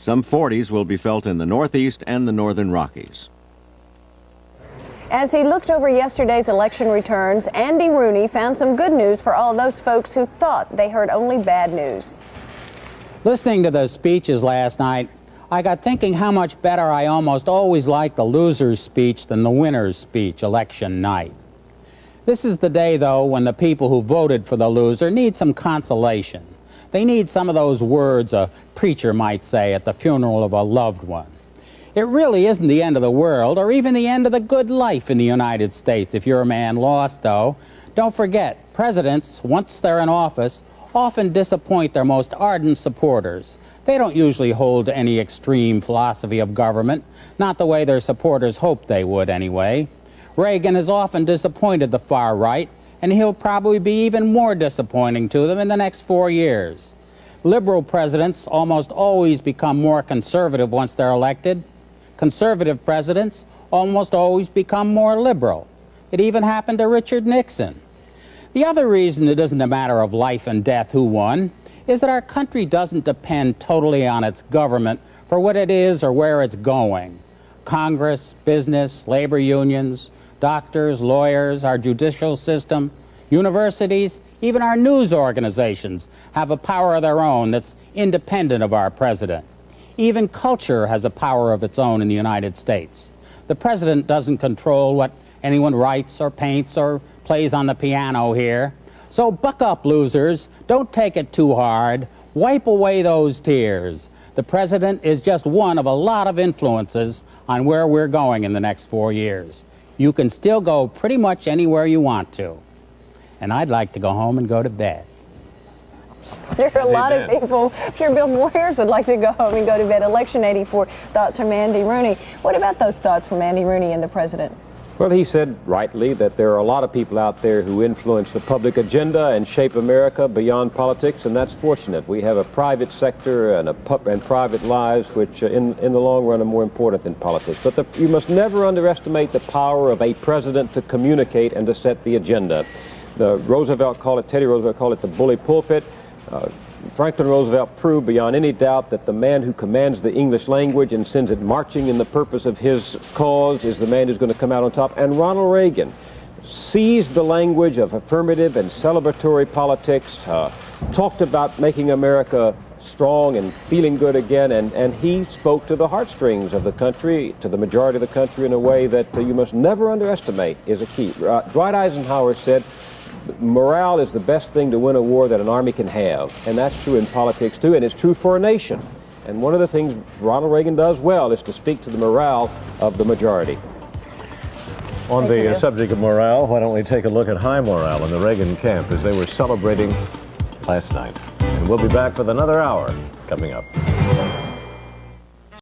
Some 40s will be felt in the Northeast and the Northern Rockies. As he looked over yesterday's election returns, Andy Rooney found some good news for all those folks who thought they heard only bad news. Listening to the speeches last night, I got thinking how much better I almost always like the loser's speech than the winner's speech election night. This is the day, though, when the people who voted for the loser need some consolation. They need some of those words a preacher might say at the funeral of a loved one. It really isn't the end of the world or even the end of the good life in the United States if you're a man lost, though. Don't forget, presidents, once they're in office, often disappoint their most ardent supporters. They don't usually hold to any extreme philosophy of government, not the way their supporters hoped they would anyway. Reagan has often disappointed the far right, and he'll probably be even more disappointing to them in the next 4 years. Liberal presidents almost always become more conservative once they're elected. Conservative presidents almost always become more liberal. It even happened to Richard Nixon. The other reason it isn't a matter of life and death who won is that our country doesn't depend totally on its government for what it is or where it's going. Congress, business, labor unions, doctors, lawyers, our judicial system, universities, even our news organizations have a power of their own that's independent of our president. Even culture has a power of its own in the United States. The president doesn't control what anyone writes or paints or plays on the piano here. So buck up, losers. Don't take it too hard. Wipe away those tears. The president is just one of a lot of influences on where we're going in the next 4 years. You can still go pretty much anywhere you want to. And I'd like to go home and go to bed. There are a lot of people, I'm sure Bill Moyers would like to go home and go to bed. Election 84 thoughts from Andy Rooney. What about those thoughts from Andy Rooney and the president? Well, he said rightly that there are a lot of people out there who influence the public agenda and shape America beyond politics, and that's fortunate. We have a private sector and private lives which in the long run are more important than politics. But you must never underestimate the power of a president to communicate and to set the agenda. Teddy Roosevelt called it the bully pulpit. Franklin Roosevelt proved beyond any doubt that the man who commands the English language and sends it marching in the purpose of his cause is the man who's going to come out on top. And Ronald Reagan seized the language of affirmative and celebratory politics, talked about making America strong and feeling good again, and he spoke to the heartstrings of the country, to the majority of the country, in a way that you must never underestimate is a key. Dwight Eisenhower said, morale is the best thing to win a war that an army can have, and that's true in politics too, and it's true for a nation. And one of the things Ronald Reagan does well is to speak to the morale of the majority. On the subject of morale, why don't we take a look at high morale in the Reagan camp as they were celebrating last night. And we'll be back with another hour coming up.